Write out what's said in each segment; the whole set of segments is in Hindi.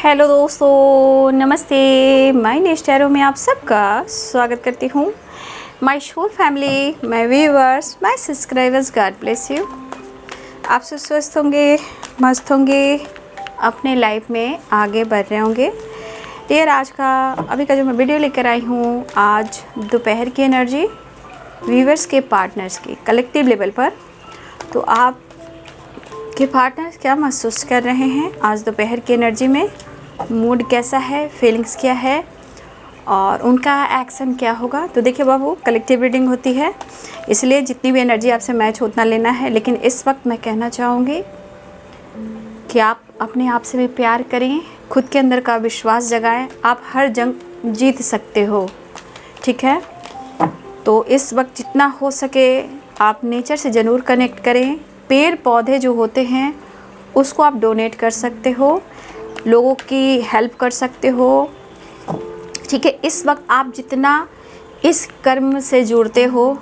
हेलो दोस्तों, नमस्ते। माय नेक्स्ट टैरो में आप सबका स्वागत करती हूँ। My whole family, my viewers, my subscribers, God bless you. आप सब स्वस्थ होंगे, मस्त होंगे, अपने लाइफ में आगे बढ़ रहे होंगे। डियर, आज का अभी का जो मैं वीडियो लेकर आई हूँ, आज दोपहर की एनर्जी व्यूअर्स के पार्टनर्स की कलेक्टिव लेवल पर। तो आप के पार्टनर्स क्या महसूस कर रहे हैं आज दोपहर की एनर्जी में, मूड कैसा है, फीलिंग्स क्या है और उनका एक्शन क्या होगा। तो देखिए बाबू, कलेक्टिव रीडिंग होती है, इसलिए जितनी भी एनर्जी आपसे मैच उतना लेना है। लेकिन इस वक्त मैं कहना चाहूँगी कि आप अपने आप से भी प्यार करें, खुद के अंदर का विश्वास जगाएं। आप हर जंग जीत सकते हो, ठीक है। तो इस वक्त जितना हो सके आप नेचर से ज़रूर कनेक्ट करें। पेड़ पौधे जो होते हैं उसको आप डोनेट कर सकते हो, लोगों की हेल्प कर सकते हो, ठीक है। इस वक्त आप जितना इस कर्म से जुड़ते हो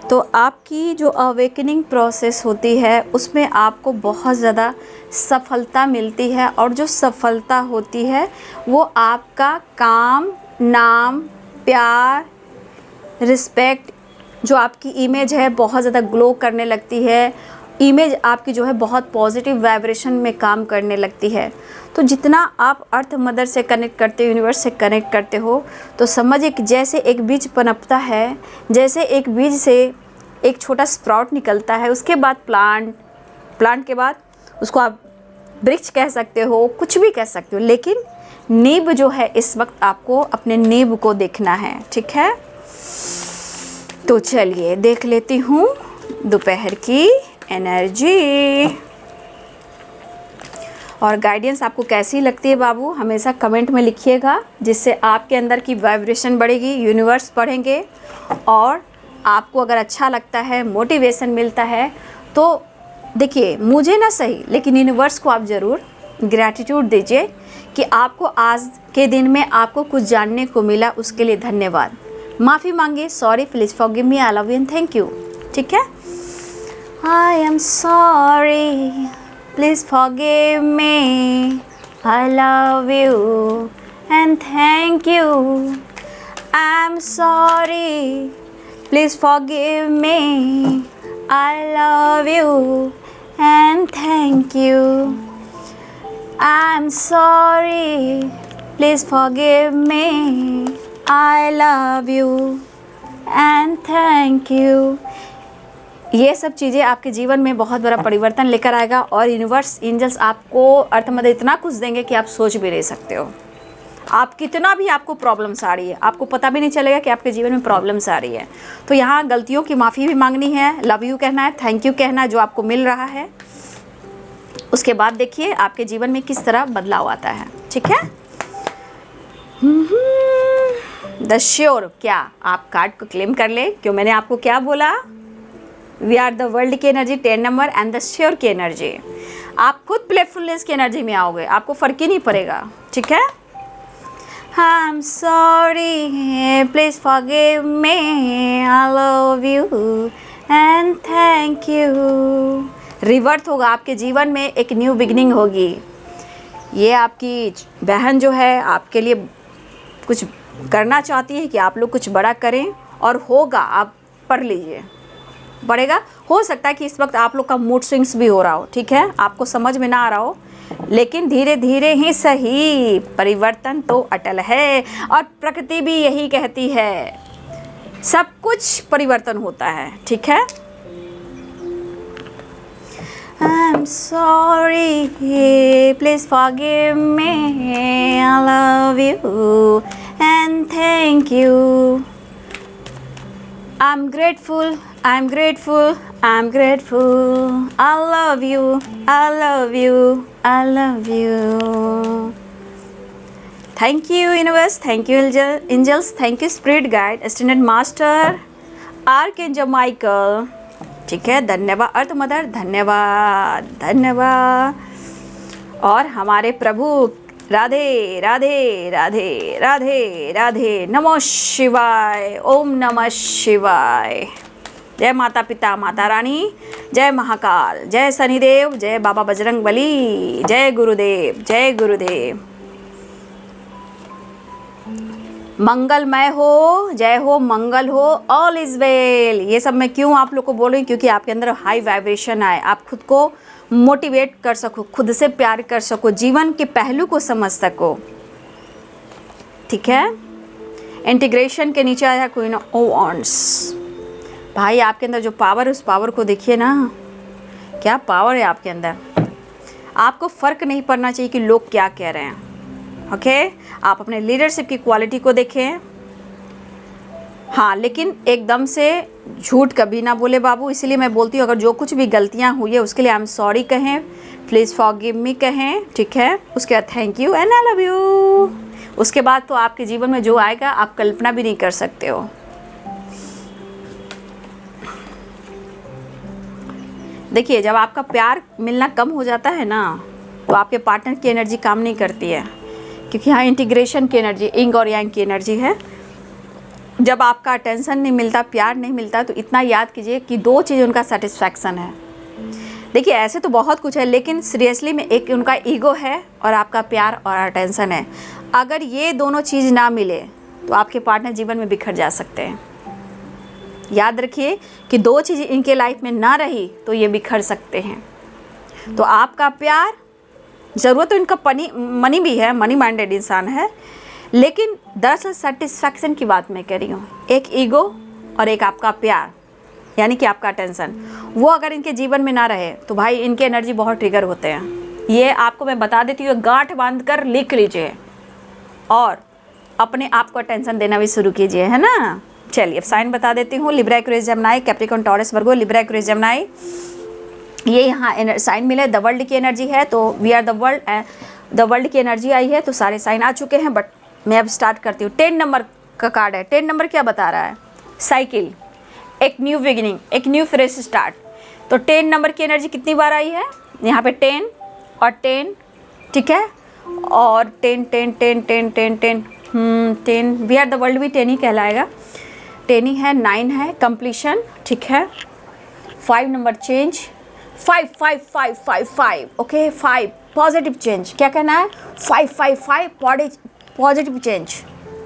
तो आपकी जो अवेकनिंग प्रोसेस होती है उसमें आपको बहुत ज़्यादा सफलता मिलती है। और जो सफलता होती है वो आपका काम, नाम, प्यार, रिस्पेक्ट, जो आपकी इमेज है बहुत ज़्यादा ग्लो करने लगती है। इमेज आपकी जो है बहुत पॉजिटिव वाइब्रेशन में काम करने लगती है। तो जितना आप अर्थ मदर से कनेक्ट करते हो, यूनिवर्स से कनेक्ट करते हो, तो समझिए कि जैसे एक बीज पनपता है, जैसे एक बीज से एक छोटा स्प्राउट निकलता है, उसके बाद प्लांट के बाद उसको आप वृक्ष कह सकते हो, कुछ भी कह सकते हो। लेकिन नींव जो है, इस वक्त आपको अपने नींव को देखना है, ठीक है। तो चलिए देख लेती हूँ दोपहर की एनर्जी और गाइडेंस आपको कैसी लगती है बाबू, हमेशा कमेंट में लिखिएगा, जिससे आपके अंदर की वाइब्रेशन बढ़ेगी, यूनिवर्स बढ़ेंगे। और आपको अगर अच्छा लगता है, मोटिवेशन मिलता है, तो देखिए मुझे ना सही लेकिन यूनिवर्स को आप ज़रूर ग्रैटिट्यूड दीजिए कि आपको आज के दिन में आपको कुछ जानने को मिला, उसके लिए धन्यवाद। माफ़ी मांगिए, sorry, please forgive me, I love you and thank you, ठीक है। I am sorry, please forgive me, I love you and thank you. I'm sorry, please forgive me, I love you and thank you. I'm sorry, please forgive me, I love you and thank you. ये सब चीज़ें आपके जीवन में बहुत बड़ा परिवर्तन लेकर आएगा और यूनिवर्स, एंजल्स आपको अर्थ मदद इतना कुछ देंगे कि आप सोच भी नहीं सकते हो। आप कितना भी आपको प्रॉब्लम्स आ रही है, आपको पता भी नहीं चलेगा कि आपके जीवन में प्रॉब्लम्स आ रही है। तो यहाँ गलतियों की माफ़ी भी मांगनी है, लव यू कहना है, थैंक यू कहना है जो आपको मिल रहा है। उसके बाद देखिए आपके जीवन में किस तरह बदलाव आता है, ठीक है। द श्योर, क्या आप कार्ड को क्लेम कर ले, क्यों मैंने आपको क्या बोला। वी आर द वर्ल्ड की energy 10 number and the sure की एनर्जी। आप खुद प्लेफुलनेस की एनर्जी में आओगे, आपको फ़र्क ही नहीं पड़ेगा, ठीक है। I am sorry, please forgive me, I love you and thank you. रिवर्थ होगा आपके जीवन में, एक न्यू बिगनिंग होगी। ये आपकी बहन जो है आपके लिए कुछ करना चाहती है कि आप लोग कुछ बड़ा करें, और होगा, आप पढ़ लीजिए, बढ़ेगा। हो सकता है कि इस वक्त आप लोग का मूड स्विंग्स भी हो रहा हो, ठीक है, आपको समझ में ना आ रहा हो, लेकिन धीरे धीरे ही सही, परिवर्तन तो अटल है। और प्रकृति भी यही कहती है, सब कुछ परिवर्तन होता है, ठीक है। I'm sorry, please forgive me, I love you and thank you. I'm grateful, I'm grateful, I'm grateful. I love you, I love you, I love you. Thank you universe, thank you angels, thank you spirit guide, extended master, archangel Michael, ठीक है। धन्यवाद अर्थ मदर, धन्यवाद धन्यवाद। और हमारे प्रभु, राधे राधे राधे राधे राधे, नमो शिवाय, ओम नमः शिवाय। जय माता पिता माता रानी, जय महाकाल, जय शनिदेव, जय बाबा बजरंग बली, जय गुरुदेव, जय गुरुदेव। मंगलमय हो, जय हो, मंगल हो, ऑल इज़ वेल। ये सब मैं क्यों आप लोग को बोल रही हूँ? क्योंकि आपके अंदर हाई वाइब्रेशन आए, आप खुद को मोटिवेट कर सको, खुद से प्यार कर सको, जीवन के पहलू को समझ सको। ठीक है, इंटीग्रेशन के नीचे आया क्वीन ऑफ वांड्स। भाई आपके अंदर जो पावर है उस पावर को देखिए ना, क्या पावर है आपके अंदर। आपको फ़र्क नहीं पड़ना चाहिए कि लोग क्या कह रहे हैं। ओके, आप अपने लीडरशिप की क्वालिटी को देखें। हाँ, लेकिन एकदम से झूठ कभी ना बोले बाबू। इसलिए मैं बोलती हूँ अगर जो कुछ भी गलतियाँ हुई है उसके लिए आई एम सॉरी कहें, प्लीज़ फॉरगिव मी कहें। ठीक है, उसके बाद thank you and I love you. उसके बाद तो आपके जीवन में जो आएगा आप कल्पना भी नहीं कर सकते हो। देखिए, जब आपका प्यार मिलना कम हो जाता है ना, तो आपके पार्टनर की एनर्जी काम नहीं करती है, क्योंकि यहाँ इंटीग्रेशन की एनर्जी, इंग और यांग की एनर्जी है। जब आपका अटेंशन नहीं मिलता, प्यार नहीं मिलता, तो इतना याद कीजिए कि दो चीज़ उनका सेटिस्फैक्शन है। देखिए, ऐसे तो बहुत कुछ है, लेकिन सीरियसली में एक उनका ईगो है और आपका प्यार और अटेंशन है। अगर ये दोनों चीज़ ना मिले तो आपके पार्टनर जीवन में बिखर जा सकते हैं। याद रखिए कि दो चीज़ इनके लाइफ में ना रही तो ये बिखर सकते हैं। तो आपका प्यार, ज़रूरत तो इनका मनी भी है, मनी माइंडेड इंसान है, लेकिन दरअसल सेटिस्फैक्शन की बात मैं कह रही हूँ। एक ईगो और एक आपका प्यार, यानी कि आपका अटेंशन, वो अगर इनके जीवन में ना रहे तो भाई इनके एनर्जी बहुत ट्रिगर होते हैं। ये आपको मैं बता देती हूँ, गांठ बांध कर लिख लीजिए और अपने आप को अटेंशन देना भी शुरू कीजिए, है ना। चलिए अब साइन बता देती हूँ। Libra Aquarius Gemini, Capricorn Taurus Virgo. Libra Aquarius Gemini, ये यहाँ साइन मिले, द वर्ल्ड की एनर्जी है, तो वी आर द वर्ल्ड की एनर्जी आई है, तो सारे साइन आ चुके हैं। बट मैं अब स्टार्ट करती हूँ। 10 नंबर का कार्ड है। 10 नंबर क्या बता रहा है? साइकिल, एक न्यू बिगिनिंग, एक न्यू फ्रेश स्टार्ट। तो 10 नंबर की एनर्जी कितनी बार आई है यहाँ पे? 10 और 10, ठीक है, और 10 10 10 10 10 10 10, वी आर द वर्ल्ड भी 10 ही कहलाएगा, 10 ही है। 9 है कंप्लीशन, ठीक है। 5 number change, 5 5 5 5 5, okay, 5 positive change. क्या कहना है? 5 5 5 पॉजिटिव चेंज,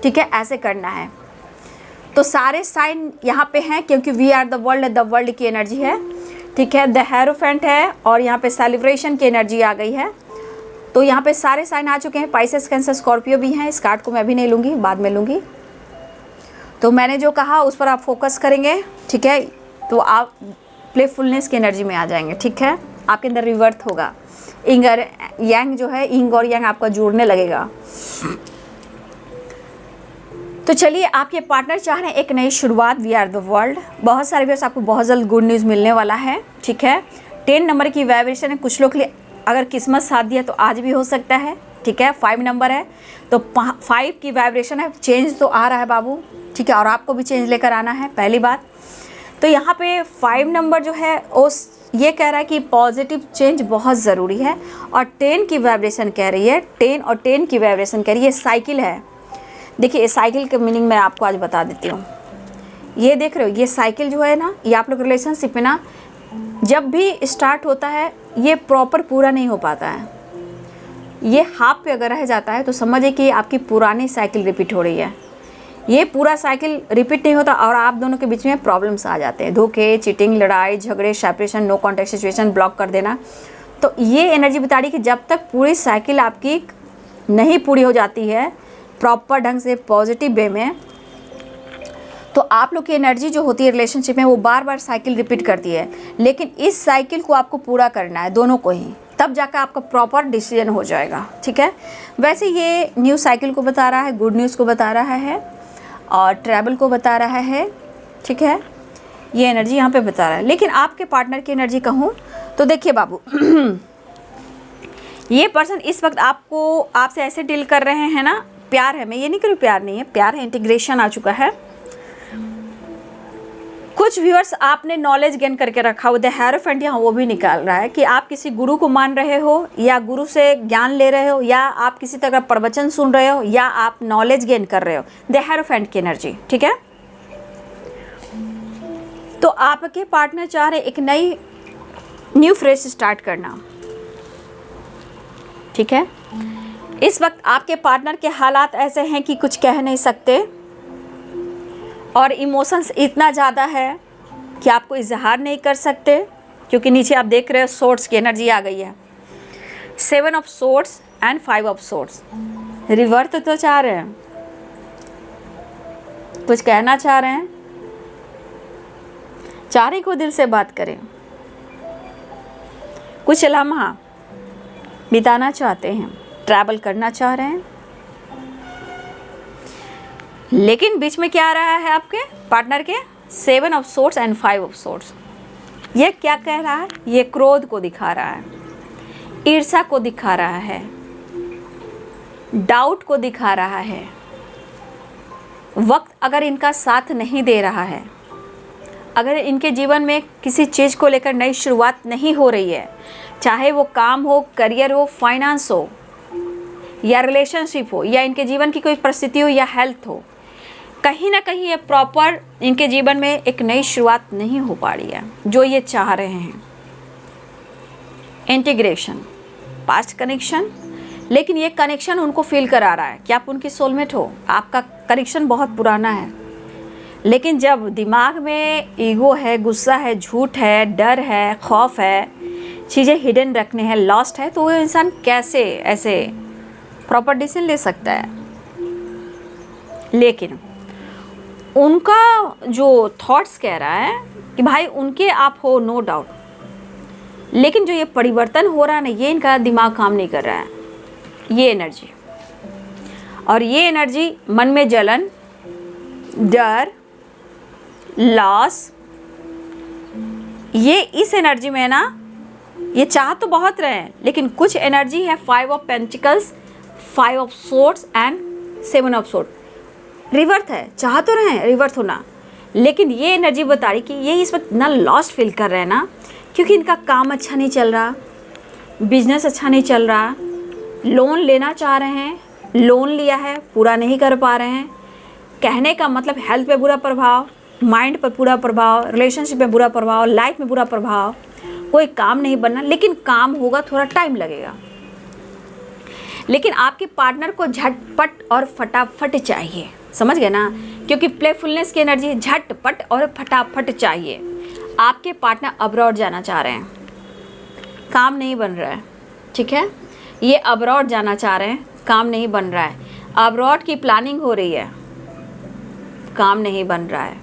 ठीक है, ऐसे करना है। तो सारे साइन यहाँ पे हैं क्योंकि वी आर द वर्ल्ड की एनर्जी है, ठीक है। द हेरोफेंट है और यहाँ पे सेलिब्रेशन की एनर्जी आ गई है। तो यहाँ पे सारे साइन आ चुके हैं। पाइसेस, कैंसर, स्कॉर्पियो भी हैं। इस कार्ड को मैं अभी नहीं लूँगी, बाद में लूँगी। तो मैंने जो कहा उस पर आप फोकस करेंगे, ठीक है, तो आप प्लेफुलनेस की एनर्जी में आ जाएंगे, ठीक है। आपके अंदर रिवर्थ होगा, इंग और यांग जो है, इंग और यांग आपका जुड़ने लगेगा। तो चलिए, आपके पार्टनर चाह रहे हैं एक नई शुरुआत, वी आर द वर्ल्ड। बहुत सारे व्यूअर्स, आपको बहुत जल्द गुड न्यूज़ मिलने वाला है, ठीक है। 10 नंबर की वाइब्रेशन है। कुछ लोग के लिए अगर किस्मत साथ दिया तो आज भी हो सकता है, ठीक है। 5 नंबर है तो 5 की वाइब्रेशन है। चेंज तो आ रहा है बाबू, ठीक है, और आपको भी चेंज लेकर आना है, पहली बात। तो यहाँ पे 5 नंबर जो है उस ये कह रहा है कि पॉजिटिव चेंज बहुत ज़रूरी है। और 10 की वाइब्रेशन कह रही है, 10 और 10 की वाइब्रेशन कह रही है साइकिल है। देखिए, इस साइकिल के मीनिंग मैं आपको आज बता देती हूँ। ये देख रहे हो, ये साइकिल जो है ना, ये आप लोग रिलेशनशिप में ना जब भी स्टार्ट होता है ये प्रॉपर पूरा नहीं हो पाता है। ये हाफ पे अगर रह जाता है तो समझिए कि आपकी पुरानी साइकिल रिपीट हो रही है। ये पूरा साइकिल रिपीट नहीं होता और आप दोनों के बीच में प्रॉब्लम्स आ जाते हैं, धोखे, चीटिंग, लड़ाई झगड़े, separation, no contact situation, block कर देना। तो ये एनर्जी बता रही है कि जब तक पूरी साइकिल आपकी नहीं पूरी हो जाती है प्रॉपर ढंग से, पॉजिटिव वे में, तो आप लोग की एनर्जी जो होती है रिलेशनशिप में वो बार बार साइकिल रिपीट करती है। लेकिन इस साइकिल को आपको पूरा करना है, दोनों को ही, तब जाकर आपका प्रॉपर डिसीजन हो जाएगा, ठीक है। वैसे ये न्यू साइकिल को बता रहा है, गुड न्यूज़ को बता रहा है और ट्रैवल को बता रहा है, ठीक है। ये एनर्जी यहाँ पे बता रहा है। लेकिन आपके पार्टनर की एनर्जी कहूँ तो देखिए बाबू ये पर्सन इस वक्त आपसे ऐसे डील कर रहे हैं ना, प्यार है, मैं ये नहीं करूँ प्यार नहीं है, प्यार है, इंटीग्रेशन आ चुका है। कुछ व्यूअर्स आपने नॉलेज गेन करके रखा हुआ, द हेरोफेंट यहाँ वो भी निकाल रहा है कि आप किसी गुरु को मान रहे हो या गुरु से ज्ञान ले रहे हो या आप किसी तरह का प्रवचन सुन रहे हो या आप नॉलेज गेन कर रहे हो, द हेरोफेंट की एनर्जी, ठीक है। तो आपके पार्टनर चाह रहे एक नई न्यू फ्रेश स्टार्ट करना, ठीक है। इस वक्त आपके पार्टनर के हालात ऐसे हैं कि कुछ कह नहीं सकते और इमोशंस इतना ज़्यादा है कि आपको इजहार नहीं कर सकते, क्योंकि नीचे आप देख रहे हो सोर्ड्स की एनर्जी आ गई है, 7 of swords and 5 of swords. Reverse तो चाह रहे हैं, कुछ कहना चाह रहे हैं, चाह रहे को दिल से बात करें, कुछ लम्हा बिताना चाहते हैं, ट्रैवल करना चाह रहे हैं। लेकिन बीच में क्या आ रहा है आपके पार्टनर के, 7 of swords and 5 of swords. ये क्या कह रहा है? ये क्रोध को दिखा रहा है, ईर्ष्या को दिखा रहा है, डाउट को दिखा रहा है। वक्त अगर इनका साथ नहीं दे रहा है, अगर इनके जीवन में किसी चीज़ को लेकर नई शुरुआत नहीं हो रही है, चाहे वो काम हो, करियर हो, फाइनेंस हो या रिलेशनशिप हो या इनके जीवन की कोई परिस्थिति हो या हेल्थ हो, कहीं ना कहीं ये प्रॉपर इनके जीवन में एक नई शुरुआत नहीं हो पा रही है जो ये चाह रहे हैं। इंटीग्रेशन, पास्ट कनेक्शन, लेकिन ये कनेक्शन उनको फील करा रहा है कि आप उनकी सोलमेट हो, आपका कनेक्शन बहुत पुराना है। लेकिन जब दिमाग में ईगो है, गुस्सा है, झूठ है, डर है, खौफ है, चीज़ें हिडन रखने हैं, लॉस्ट है, तो वो इंसान कैसे ऐसे प्रॉपर डिसीजन ले सकता है। लेकिन उनका जो थॉट्स कह रहा है कि भाई उनके आप हो, नो डाउट, लेकिन जो ये परिवर्तन हो रहा है ना, ये इनका दिमाग काम नहीं कर रहा है, ये एनर्जी। और ये एनर्जी मन में जलन, डर, लॉस, ये इस एनर्जी में ना, ये चाह तो बहुत रहे हैं, लेकिन कुछ एनर्जी है 5 of pentacles, 5 of swords and 7 of sword. Reverse है, चाह तो रहे हैं रिवर्स होना, लेकिन ये एनर्जी बता रही कि ये इस वक्त ना लॉस्ट फील कर रहे हैं ना, क्योंकि इनका काम अच्छा नहीं चल रहा, बिजनेस अच्छा नहीं चल रहा, लोन लेना चाह रहे हैं, लोन लिया है, पूरा नहीं कर पा रहे हैं। कहने का मतलब हेल्थ पे बुरा प्रभाव, माइंड पर बुरा प्रभाव, रिलेशनशिप में बुरा प्रभाव, लाइफ में बुरा प्रभाव, कोई काम नहीं बनना, लेकिन काम होगा, थोड़ा टाइम लगेगा। लेकिन आपके पार्टनर को झटपट और फटाफट चाहिए, समझ गए ना, क्योंकि प्लेफुलनेस की एनर्जी झटपट और फटाफट चाहिए। आपके पार्टनर अब्रॉड जाना चाह रहे हैं, काम नहीं बन रहा है, ठीक है, ये अब्रॉड जाना चाह रहे हैं, काम नहीं बन रहा है, अब्रॉड की प्लानिंग हो रही है, काम नहीं बन रहा है,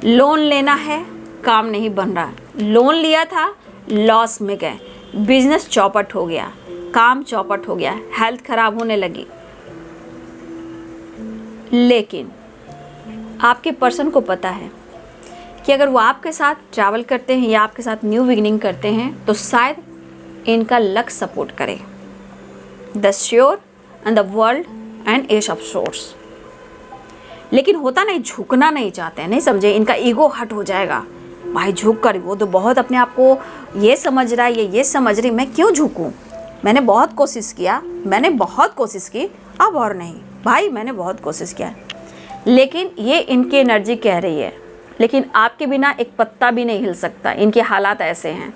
लोन लेना है, काम नहीं बन रहा है, लोन लिया था, लॉस में गए, बिजनेस चौपट हो गया, काम चौपट हो गया, हेल्थ खराब होने लगी। लेकिन आपके पर्सन को पता है कि अगर वो आपके साथ ट्रैवल करते हैं या आपके साथ न्यू बिगिनिंग करते हैं तो शायद इनका लक सपोर्ट करे। The sure and the world and S of source. लेकिन होता नहीं, झुकना नहीं चाहते हैं, नहीं समझे, इनका ईगो हट हो जाएगा, भाई झुक कर, वो तो बहुत अपने आप को ये समझ रहा है, ये समझ रही, मैं क्यों झुकूं, मैंने बहुत कोशिश किया, मैंने बहुत कोशिश की, अब और नहीं भाई, मैंने बहुत कोशिश किया। लेकिन ये इनकी एनर्जी कह रही है, लेकिन आपके बिना एक पत्ता भी नहीं हिल सकता, इनके हालात ऐसे हैं।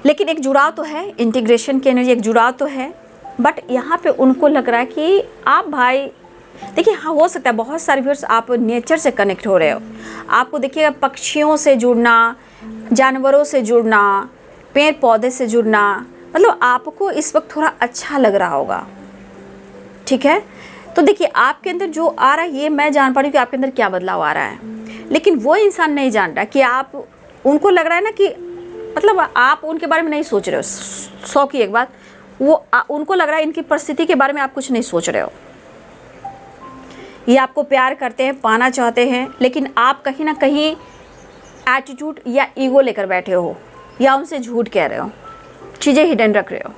लेकिन एक जुड़ाव तो है, इंटीग्रेशन की एनर्जी, एक जुड़ाव तो है, बट यहाँ पे उनको लग रहा है कि आप भाई देखिए, हाँ हो सकता है बहुत सारे व्यूअर्स आप नेचर से कनेक्ट हो रहे हो, आपको देखिएगा पक्षियों से जुड़ना, जानवरों से जुड़ना, पेड़ पौधे से जुड़ना, मतलब आपको इस वक्त थोड़ा अच्छा लग रहा होगा, ठीक है। तो देखिए आपके अंदर जो आ रहा है, ये मैं जान पा रही हूँ कि आपके अंदर क्या बदलाव आ रहा है, लेकिन वो इंसान नहीं जान रहा कि आप, उनको लग रहा है ना कि मतलब आप उनके बारे में नहीं सोच रहे हो। 100 की एक बात, वो उनको लग रहा है इनकी परिस्थिति के बारे में आप कुछ नहीं सोच रहे हो। ये आपको प्यार करते हैं, पाना चाहते हैं, लेकिन आप कहीं ना कहीं एटीट्यूड या ईगो लेकर बैठे हो या उनसे झूठ कह रहे हो, चीज़ें हिडन रख रहे हो,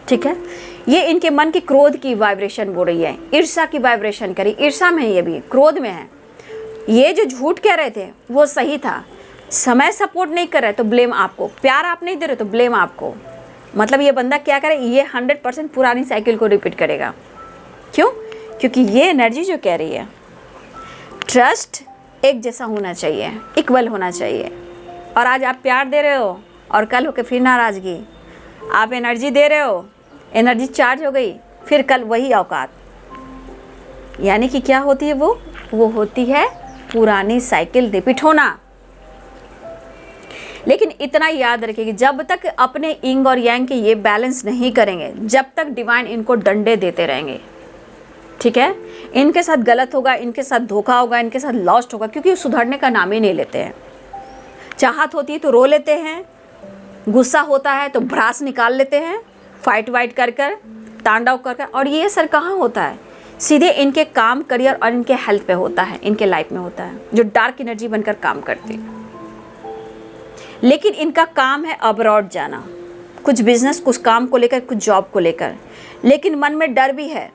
ठीक है। ये इनके मन की क्रोध की वाइब्रेशन बोल रही है, ईर्ष्या की वाइब्रेशन करी, ईर्ष्या में है, ये भी क्रोध में है। ये जो झूठ कह रहे थे वो सही था, समय सपोर्ट नहीं कर रहे तो ब्लेम आपको, प्यार आप नहीं दे रहे तो ब्लेम आपको। मतलब ये बंदा क्या करे, ये 100% पुरानी साइकिल को रिपीट करेगा। क्यों? क्योंकि ये एनर्जी जो कह रही है ट्रस्ट एक जैसा होना चाहिए, इक्वल होना चाहिए। और आज आप प्यार दे रहे हो और कल होकर फिर नाराज़गी, आप एनर्जी दे रहे हो, एनर्जी चार्ज हो गई, फिर कल वही औकात। यानी कि क्या होती है वो होती है पुरानी साइकिल रिपीट होना। लेकिन इतना याद रखिए कि जब तक अपने इंग और यांग के ये बैलेंस नहीं करेंगे, जब तक डिवाइन इनको डंडे देते रहेंगे, ठीक है, इनके साथ गलत होगा, इनके साथ धोखा होगा, इनके साथ लॉस्ट होगा, क्योंकि सुधरने का नाम ही नहीं लेते हैं। चाहत होती है तो रो लेते हैं, गुस्सा होता है तो भड़ास निकाल लेते हैं, फाइट वाइट कर कर, तांडव कर कर। और ये असर कहाँ होता है? सीधे इनके काम, करियर और इनके हेल्थ पे होता है, इनके लाइफ में होता है, जो डार्क एनर्जी बनकर काम करती है। लेकिन इनका काम है अब्रॉड जाना, कुछ बिजनेस, कुछ काम को लेकर, कुछ जॉब को लेकर। लेकिन मन में डर भी है,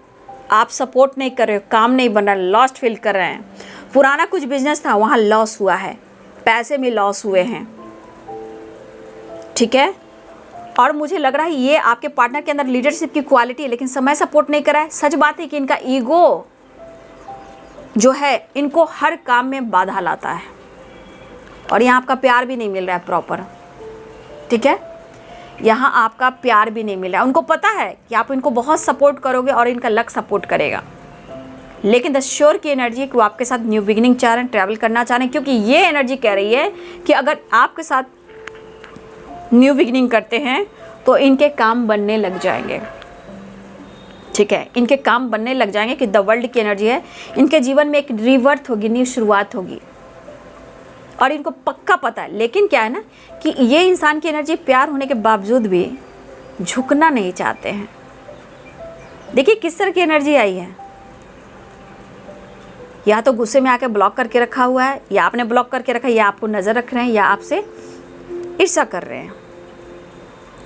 आप सपोर्ट नहीं कर रहे हो, काम नहीं बन रहा, लॉस्ट फील कर रहे हैं। पुराना कुछ बिजनेस था, वहाँ लॉस हुआ है, पैसे में लॉस हुए हैं, ठीक है। और मुझे लग रहा है ये आपके पार्टनर के अंदर लीडरशिप की क्वालिटी है, लेकिन समय सपोर्ट नहीं कर रहा है। सच बात है कि इनका ईगो जो है इनको हर काम में बाधा लाता है, और यहाँ आपका प्यार भी नहीं मिल रहा है प्रॉपर, ठीक है। यहाँ आपका प्यार भी नहीं मिल रहा है। उनको पता है कि आप इनको बहुत सपोर्ट करोगे और इनका लक सपोर्ट करेगा, लेकिन द श्योर की एनर्जी है कि वो आपके साथ न्यू बिगिनिंग चाह रहे हैं, ट्रैवल करना चाह रहे हैं, क्योंकि ये एनर्जी कह रही है कि अगर आपके साथ न्यू बिगिनिंग करते हैं तो इनके काम बनने लग जाएंगे, ठीक है। इनके काम बनने लग जाएंगे कि द वर्ल्ड की एनर्जी है, इनके जीवन में एक रिवर्थ होगी, न्यू शुरुआत होगी, और इनको पक्का पता है। लेकिन क्या है ना कि ये इंसान की एनर्जी प्यार होने के बावजूद भी झुकना नहीं चाहते हैं। देखिए किस तरह की एनर्जी आई है, या तो गुस्से में आके ब्लॉक करके रखा हुआ है, या आपने ब्लॉक करके रखा है, या आपको नज़र रख रहे हैं, या आपसे ईर्ष्या कर रहे हैं।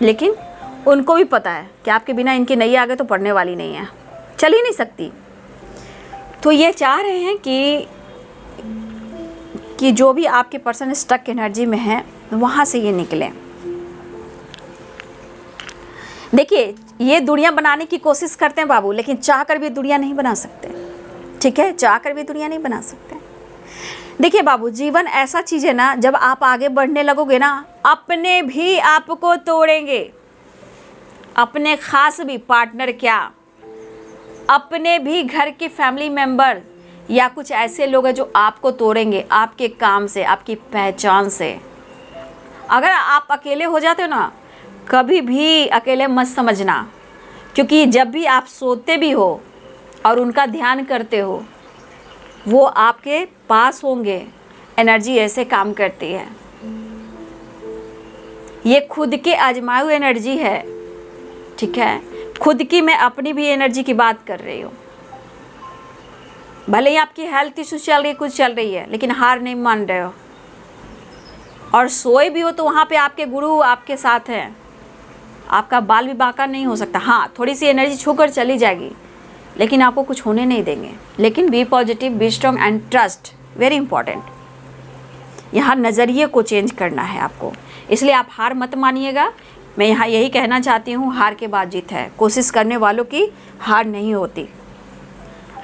लेकिन उनको भी पता है कि आपके बिना इनकी नैया आगे तो पढ़ने वाली नहीं है, चल ही नहीं सकती। तो ये चाह रहे हैं कि जो भी आपके पर्सन स्टक एनर्जी में है वहाँ से ये निकलें। देखिए ये दुनिया बनाने की कोशिश करते हैं बाबू, लेकिन चाह कर भी दुनिया नहीं बना सकते, ठीक है, चाह कर भी दुनिया नहीं बना सकते। देखिए बाबू, जीवन ऐसा चीज़ है ना, जब आप आगे बढ़ने लगोगे ना, अपने भी आपको तोड़ेंगे, अपने खास भी पार्टनर क्या, अपने भी घर के फैमिली मेंबर या कुछ ऐसे लोग हैं जो आपको तोड़ेंगे आपके काम से, आपकी पहचान से। अगर आप अकेले हो जाते हो ना, कभी भी अकेले मत समझना, क्योंकि जब भी आप सोते भी हो और उनका ध्यान करते हो, वो आपके पास होंगे। एनर्जी ऐसे काम करती है, ये खुद के आजमाई हुई एनर्जी है, ठीक है। खुद की, मैं अपनी भी एनर्जी की बात कर रही हूँ। भले ही आपकी हेल्थ इशू चल रही है, कुछ चल रही है, लेकिन हार नहीं मान रहे हो, और सोए भी हो तो वहाँ पे आपके गुरु आपके साथ हैं, आपका बाल भी बांका नहीं हो सकता। हाँ, थोड़ी सी एनर्जी छूकर चली जाएगी, लेकिन आपको कुछ होने नहीं देंगे। लेकिन be positive, be strong and trust, very important. यहाँ नज़रिए को चेंज करना है आपको, इसलिए आप हार मत मानिएगा। मैं यहाँ यही कहना चाहती हूँ, हार के बाद जीत है। कोशिश करने वालों की हार नहीं होती।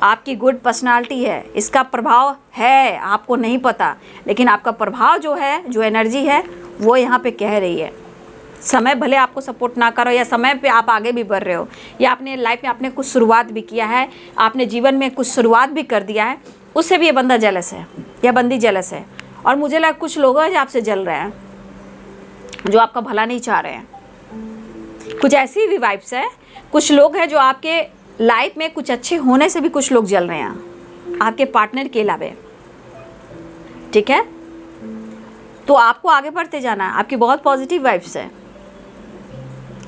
आपकी गुड पर्सनालिटी है, इसका प्रभाव है, आपको नहीं पता, लेकिन आपका प्रभाव जो है, जो एनर्जी है, वो यहाँ पे कह रही है। समय भले आपको सपोर्ट ना करो, या समय पे आप आगे भी बढ़ रहे हो, या अपने लाइफ में आपने कुछ शुरुआत भी किया है, आपने जीवन में कुछ शुरुआत भी कर दिया है, उससे भी ये बंदा जेलस है या बंदी जेलस है। और मुझे लगा कुछ लोग हैं जो आपसे जल रहे हैं, जो आपका भला नहीं चाह रहे हैं। कुछ ऐसी भी वाइब्स है, कुछ लोग हैं जो आपके लाइफ में कुछ अच्छे होने से भी कुछ लोग जल रहे हैं, आपके पार्टनर के अलावा, ठीक है। तो आपको आगे बढ़ते जाना है, आपकी बहुत पॉजिटिव वाइब्स है,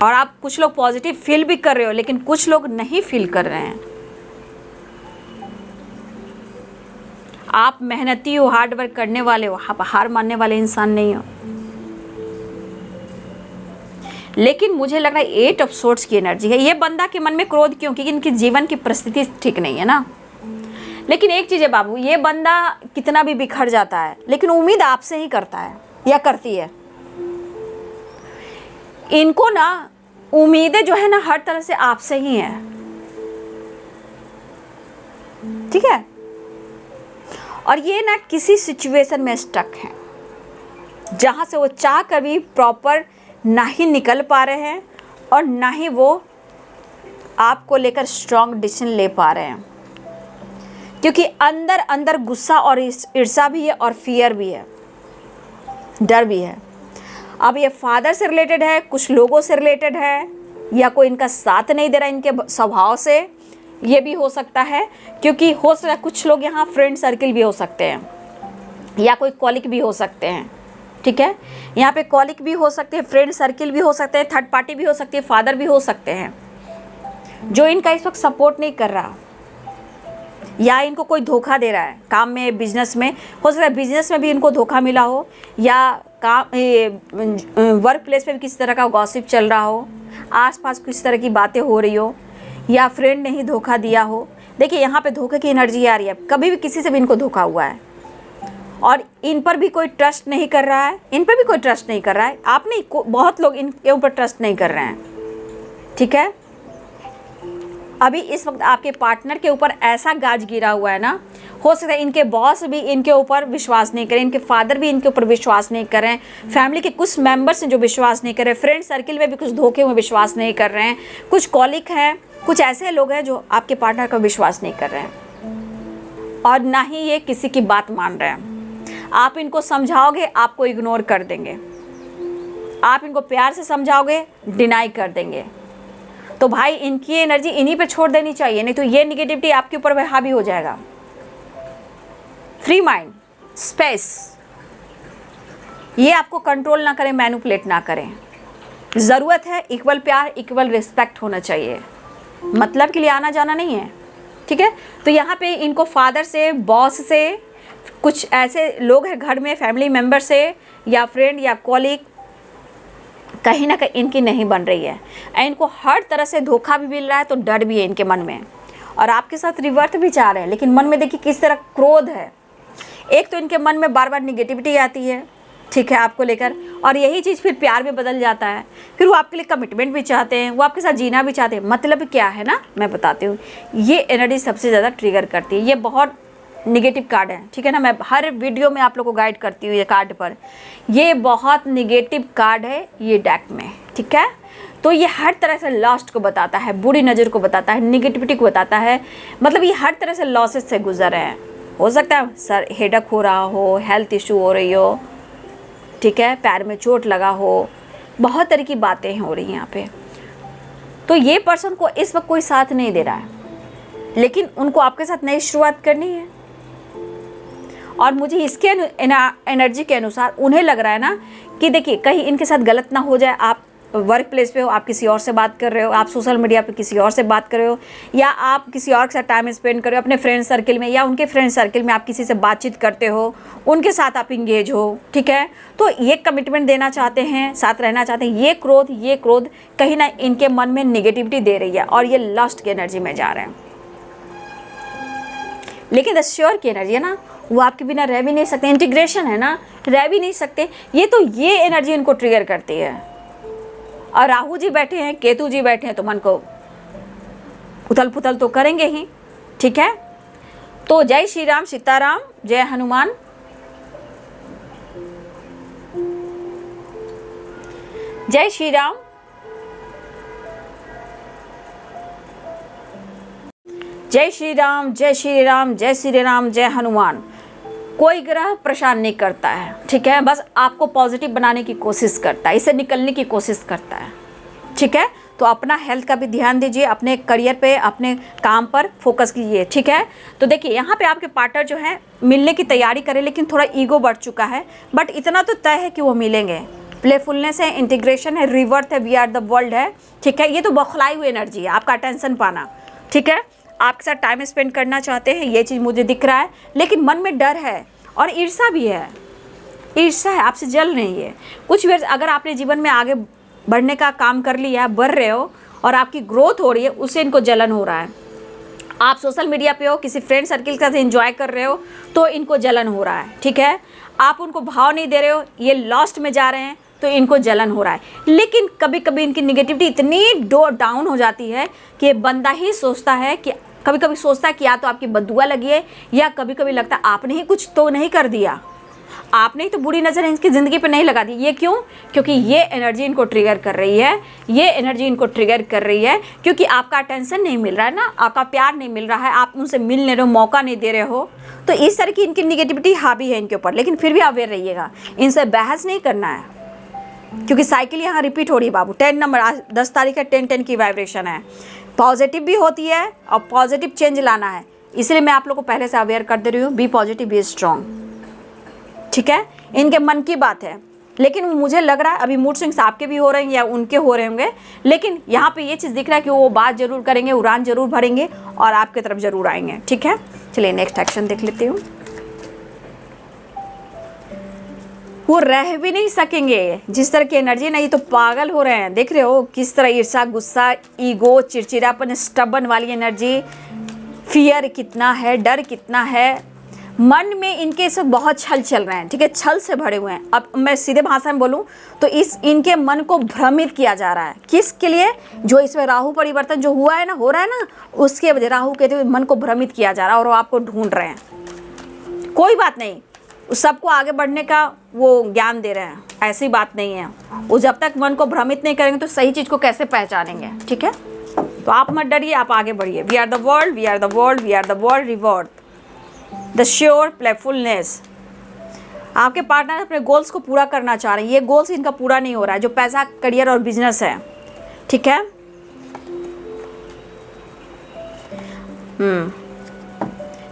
और आप कुछ लोग पॉजिटिव फील भी कर रहे हो, लेकिन कुछ लोग नहीं फील कर रहे हैं। आप मेहनती हो, हार्ड वर्क करने वाले हो, आप हार मानने वाले इंसान नहीं हो। लेकिन मुझे लग रहा है 8 ऑफ सोर्ड्स की एनर्जी है। ये बंदा के मन में क्रोध क्यों? क्योंकि इनकी जीवन की परिस्थिति ठीक नहीं है ना। लेकिन एक चीज़ है बाबू, ये बंदा कितना भी बिखर जाता है, लेकिन उम्मीद आपसे ही करता है या करती है। इनको ना उम्मीदें जो है ना हर तरह से आपसे ही हैं, ठीक है। और ये ना किसी सिचुएशन में स्टक हैं, जहाँ से वो चाह कर भी प्रॉपर ना ही निकल पा रहे हैं, और ना ही वो आपको लेकर स्ट्रॉन्ग डिसीजन ले पा रहे हैं, क्योंकि अंदर अंदर गुस्सा और ईर्ष्या भी है और फियर भी है, डर भी है। अब ये फादर से रिलेटेड है, कुछ लोगों से रिलेटेड है, या कोई इनका साथ नहीं दे रहा इनके स्वभाव से, ये भी हो सकता है। क्योंकि हो सकता है कुछ लोग यहाँ फ्रेंड सर्किल भी हो सकते हैं, या कोई कॉलिक भी हो सकते हैं, ठीक है। यहाँ पे कॉलिक भी हो सकते हैं, फ्रेंड सर्किल भी हो सकते हैं, थर्ड पार्टी भी हो सकती है, फादर भी हो सकते हैं, जो इनका इस वक्त सपोर्ट नहीं कर रहा, या इनको कोई धोखा दे रहा है काम में, बिजनेस में। हो सकता है बिजनेस में भी इनको धोखा मिला हो, या काम वर्क प्लेस पे भी किसी तरह का गॉसिप चल रहा हो, आसपास किसी तरह की बातें हो रही हो, या फ्रेंड ने ही धोखा दिया हो। देखिए यहाँ पे धोखे की एनर्जी आ रही है, कभी भी किसी से भी इनको धोखा हुआ है, और इन पर भी कोई ट्रस्ट नहीं कर रहा है, इन पर भी कोई ट्रस्ट नहीं कर रहा है। आप नहीं, बहुत लोग इनके ऊपर ट्रस्ट नहीं कर रहे हैं, ठीक है। अभी इस वक्त आपके पार्टनर के ऊपर ऐसा गाज गिरा हुआ है ना, हो सकता है इनके बॉस भी इनके ऊपर विश्वास नहीं करें, इनके फादर भी इनके ऊपर विश्वास नहीं कर रहे हैं, फैमिली के कुछ मेंबर्स हैं जो विश्वास नहीं कर रहे, फ्रेंड सर्किल में भी कुछ धोखे हुए विश्वास नहीं कर रहे हैं, कुछ कॉलिक हैं, कुछ ऐसे लोग हैं जो आपके पार्टनर का विश्वास नहीं कर रहे हैं, और ना ही ये किसी की बात मान रहे हैं। आप इनको समझाओगे, आपको इग्नोर कर देंगे, आप इनको प्यार से समझाओगे, डिनाई कर देंगे। तो भाई इनकी एनर्जी इन्हीं पे छोड़ देनी चाहिए, नहीं तो ये निगेटिविटी आपके ऊपर हावी हो जाएगा। फ्री माइंड, स्पेस, ये आपको कंट्रोल ना करें, मैनिपुलेट ना करें। ज़रूरत है इक्वल प्यार, इक्वल रिस्पेक्ट होना चाहिए, मतलब के लिए आना जाना नहीं है, ठीक है। तो यहाँ पे इनको फादर से, बॉस से, कुछ ऐसे लोग हैं घर में, फैमिली मेम्बर से, या फ्रेंड या कॉलीग, कहीं ना कहीं इनकी नहीं बन रही है। इनको हर तरह से धोखा भी मिल रहा है, तो डर भी है इनके मन में, और आपके साथ रिवर्ट भी चाह रहे हैं, लेकिन मन में देखिए किस तरह क्रोध है। एक तो इनके मन में बार बार निगेटिविटी आती है, ठीक है, आपको लेकर, और यही चीज़ फिर प्यार में बदल जाता है। फिर वो आपके लिए कमिटमेंट भी चाहते हैं, वो आपके साथ जीना भी चाहते हैं। मतलब क्या है ना, मैं बताती हूँ, ये एनर्जी सबसे ज़्यादा ट्रिगर करती है। ये बहुत निगेटिव कार्ड है, ठीक है ना। मैं हर वीडियो में आप लोग को गाइड करती हूँ ये कार्ड पर। ये बहुत निगेटिव कार्ड है ये डेक में, ठीक है। तो ये हर तरह से लॉस्ट को बताता है, बुरी नज़र को बताता है, निगेटिविटी को बताता है। मतलब ये हर तरह से लॉसेस से गुजर रहे हैं। हो सकता है सर हेडेक हो रहा हो, हेल्थ इशू हो रही हो, ठीक है, पैर में चोट लगा हो, बहुत तरह की बातें हो रही हैं यहाँ पे। तो ये पर्सन को इस वक्त कोई साथ नहीं दे रहा है, लेकिन उनको आपके साथ नई शुरुआत करनी है। और मुझे इसके एनर्जी के अनुसार उन्हें लग रहा है ना कि देखिए कहीं इनके साथ गलत ना हो जाए। आप वर्क प्लेस पे हो, आप किसी और से बात कर रहे हो, आप सोशल मीडिया पे किसी और से बात कर रहे हो, या आप किसी और के साथ टाइम स्पेंड कर रहे हो अपने फ्रेंड सर्किल में, या उनके फ्रेंड सर्किल में आप किसी से बातचीत करते हो, उनके साथ आप इंगेज हो, ठीक है। तो ये कमिटमेंट देना चाहते हैं, साथ रहना चाहते हैं। ये क्रोध कहीं ना इनके मन में निगेटिविटी दे रही है, और ये लस्ट की एनर्जी में जा रहे हैं। लेकिन द श्योर की एनर्जी है ना, वो आपके बिना रह भी नहीं सकते। इंटीग्रेशन है ना, रह भी नहीं सकते। ये एनर्जी इनको ट्रिगर करती है। और राहु जी बैठे हैं, केतु जी बैठे हैं, तो मन को उथल पुथल तो करेंगे ही, ठीक है। तो जय श्री राम, सीताराम, जय हनुमान। जय श्री राम, जय श्री राम, जय श्री राम, जय श्री राम, जय हनुमान। कोई ग्रह परेशान नहीं करता है, ठीक है, बस आपको पॉजिटिव बनाने की कोशिश करता है, इससे निकलने की कोशिश करता है, ठीक है। तो अपना हेल्थ का भी ध्यान दीजिए, अपने करियर पे, अपने काम पर फोकस कीजिए, ठीक है। तो देखिए यहाँ पे आपके पार्टनर जो है मिलने की तैयारी करें, लेकिन थोड़ा ईगो बढ़ चुका है, बट इतना तो तय है कि वो मिलेंगे। प्लेफुलनेस है, इंटीग्रेशन है, रिवर्थ है, वी आर द वर्ल्ड है, ठीक है। ये तो बौखलाई हुई एनर्जी है, आपका अटेंशन पाना, ठीक है। आपके साथ टाइम स्पेंड करना चाहते हैं, ये चीज़ मुझे दिख रहा है, लेकिन मन में डर है और ईर्ष्या भी है। ईर्ष्या है, आपसे जल रही है। कुछ भी अगर आपने जीवन में आगे बढ़ने का काम कर लिया, बढ़ रहे हो और आपकी ग्रोथ हो रही है, उससे इनको जलन हो रहा है। आप सोशल मीडिया पे हो, किसी फ्रेंड सर्किल के साथ एंजॉय कर रहे हो, तो इनको जलन हो रहा है, ठीक है। आप उनको भाव नहीं दे रहे हो, ये लॉस्ट में जा रहे हैं, तो इनको जलन हो रहा है। लेकिन कभी कभी इनकी निगेटिविटी इतनी डाउन हो जाती है कि ये बंदा ही सोचता है कि, कभी कभी सोचता है कि या तो आपकी बददुआ लगी है, या कभी कभी लगता है आपने ही कुछ तो नहीं कर दिया, आपने ही तो बुरी नज़र इनकी ज़िंदगी पे नहीं लगा दी। ये क्यों? क्योंकि ये एनर्जी इनको ट्रिगर कर रही है, ये एनर्जी इनको ट्रिगर कर रही है क्योंकि आपका अटेंशन नहीं मिल रहा है ना, आपका प्यार नहीं मिल रहा है, आप उनसे मिल नहीं रहे हो, मौका नहीं दे रहे हो। तो इस तरह की इनकी निगेटिविटी हावी है इनके ऊपर। लेकिन फिर भी अवेयर रहिएगा, इनसे बहस नहीं करना है क्योंकि साइकिल यहाँ रिपीट हो रही है बाबू। 10 नंबर, आज 10 तारीख है, 10-10 की वाइब्रेशन है। पॉजिटिव भी होती है और पॉजिटिव चेंज लाना है, इसलिए मैं आप लोग को पहले से अवेयर कर दे रही हूँ। बी पॉजिटिव, बी स्ट्रॉन्ग, ठीक है। इनके मन की बात है, लेकिन मुझे लग रहा है अभी मूड स्विंग्स आपके भी हो रहे हैं या उनके हो रहे होंगे, लेकिन यहाँ पे ये चीज़ दिख रहा है कि वो बात जरूर करेंगे, उड़ान जरूर भरेंगे और आपके तरफ जरूर आएंगे, ठीक है। चलिए नेक्स्ट एक्शन देख लेती हूँ। वो रह भी नहीं सकेंगे जिस तरह की एनर्जी, नहीं तो पागल हो रहे हैं। देख रहे हो किस तरह ईर्ष्या, गुस्सा, ईगो, चिड़चिड़ापन, स्टबन वाली एनर्जी, फियर कितना है, डर कितना है, मन में इनके इस वक्त बहुत छल चल रहे हैं, ठीक है, छल से भरे हुए हैं। अब मैं सीधे भाषा में बोलूं तो इनके मन को भ्रमित किया जा रहा है। किसके लिए? जो इसमें राहु परिवर्तन जो हुआ है ना, हो रहा है ना, उसके वजह राहु के मन को भ्रमित किया जा रहा है और वो आपको ढूंढ रहे हैं। कोई बात नहीं, सबको आगे बढ़ने का वो ज्ञान दे रहे हैं, ऐसी बात नहीं है। वो जब तक मन को भ्रमित नहीं करेंगे तो सही चीज़ को कैसे पहचानेंगे, ठीक है। तो आप मत डरिए, आप आगे बढ़िए। We are the world, we are the world, we are the world, reward the sure playfulness. आपके पार्टनर अपने गोल्स को पूरा करना चाह रहे हैं, ये गोल्स इनका पूरा नहीं हो रहा है, जो पैसा, करियर और बिजनेस है, ठीक है।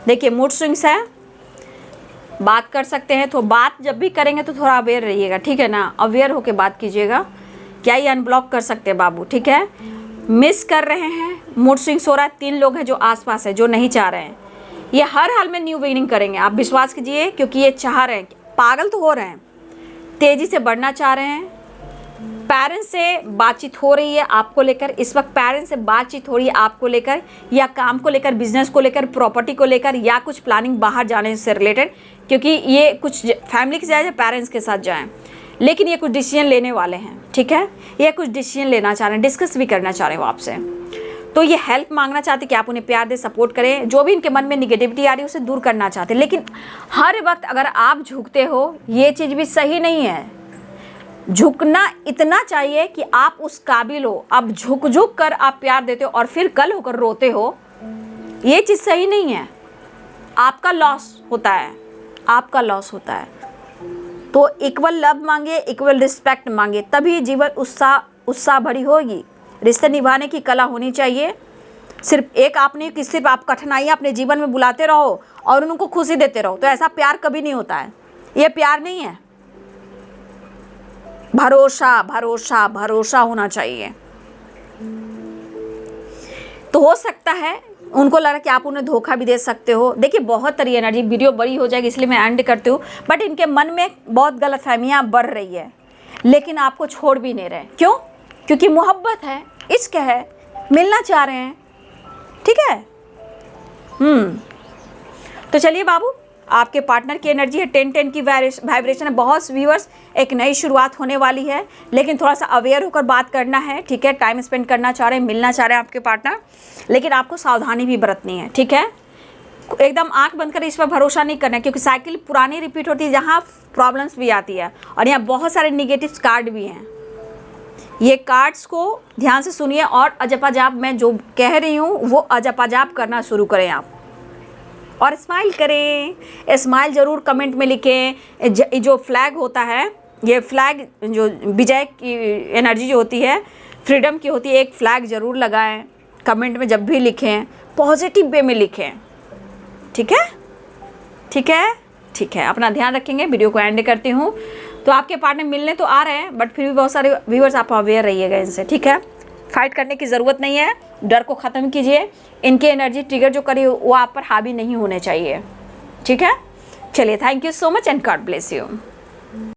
देखिए मूड स्विंग्स है, बात कर सकते हैं, तो बात जब भी करेंगे तो थोड़ा अवेयर रहिएगा, ठीक है ना। अवेयर होके बात कीजिएगा। क्या ये अनब्लॉक कर सकते हैं बाबू, ठीक है। मिस कर रहे हैं, मूड स्विंग्स हो रहा है। 3 लोग हैं जो आसपास है, जो नहीं चाह रहे हैं। ये हर हाल में न्यू बिगिनिंग करेंगे, आप विश्वास कीजिए, क्योंकि ये चाह रहे हैं। पागल तो हो रहे हैं, तेज़ी से बढ़ना चाह रहे हैं। पेरेंट्स से बातचीत हो रही है आपको लेकर, इस वक्त पेरेंट्स से बातचीत हो रही है आपको लेकर, या काम को लेकर, बिजनेस को लेकर, प्रॉपर्टी को लेकर, या कुछ प्लानिंग बाहर जाने से रिलेटेड, क्योंकि ये कुछ फैमिली के साथ या पेरेंट्स के साथ जाएं, लेकिन ये कुछ डिसीजन लेने वाले हैं, ठीक है। ये कुछ डिसीजन लेना चाह रहे हैं, डिस्कस भी करना चाह रहे हो आपसे। तो ये हेल्प मांगना चाहते कि आप उन्हें प्यार दें, सपोर्ट करें, जो भी इनके मन में निगेटिविटी आ रही है उसे दूर करना चाहते हैं। लेकिन हर वक्त अगर आप झुकते हो, ये चीज़ भी सही नहीं है। झुकना इतना चाहिए कि आप उस काबिल हो। अब झुक झुक कर आप प्यार देते हो और फिर कल होकर रोते हो, ये चीज़ सही नहीं है। आपका लॉस होता है, आपका लॉस होता है। तो इक्वल लव मांगे, इक्वल रिस्पेक्ट मांगे, तभी जीवन उत्साह भरी होगी। रिश्ते निभाने की कला होनी चाहिए। सिर्फ एक आपने कि सिर्फ आप कठिनाइयाँ अपने जीवन में बुलाते रहो और उनको खुशी देते रहो, तो ऐसा प्यार कभी नहीं होता है। ये प्यार नहीं है। भरोसा भरोसा भरोसा होना चाहिए। तो हो सकता है उनको लगा कि आप उन्हें धोखा भी दे सकते हो। देखिए बहुत तरह एनर्जी, वीडियो बड़ी हो जाएगी इसलिए मैं एंड करती हूँ, बट इनके मन में बहुत गलतफहमियाँ बढ़ रही है, लेकिन आपको छोड़ भी नहीं रहे। क्यों? क्योंकि मोहब्बत है, इश्क है, मिलना चाह रहे हैं, ठीक है। तो चलिए बाबू, आपके पार्टनर की एनर्जी है 10-10 की वाइब्रेशन है। बहुत व्यूअर्स, एक नई शुरुआत होने वाली है, लेकिन थोड़ा सा अवेयर होकर बात करना है, ठीक है। टाइम स्पेंड करना चाह रहे हैं, मिलना चाह रहे हैं आपके पार्टनर, लेकिन आपको सावधानी भी बरतनी है, ठीक है। एकदम आंख बंद कर इस पर भरोसा नहीं करना है, क्योंकि साइकिल पुरानी रिपीट होती है, जहाँ प्रॉब्लम्स भी आती है और यहाँ बहुत सारे निगेटिव कार्ड भी हैं। ये कार्ड्स को ध्यान से सुनिए और अजपाजाप मैं जो कह रही हूँ वो अजपाजाप करना शुरू करें आप, और स्माइल करें। स्माइल ज़रूर कमेंट में लिखें। जो फ्लैग होता है, ये फ्लैग जो विजय की एनर्जी जो होती है, फ्रीडम की होती है, एक फ्लैग ज़रूर लगाएं। कमेंट में जब भी लिखें पॉजिटिव वे में लिखें, ठीक है, ठीक है, ठीक है। अपना ध्यान रखेंगे। वीडियो को एंड करती हूँ। तो आपके पार्टनर मिलने तो आ रहे हैं, बट फिर भी बहुत सारे व्यूअर्स आप अवेयर रहिएगा इनसे, ठीक है। फाइट करने की ज़रूरत नहीं है, डर को ख़त्म कीजिए। इनकी एनर्जी ट्रिगर जो करी वो आप पर हावी नहीं होने चाहिए, ठीक है। चलिए, thank you so much and God bless you.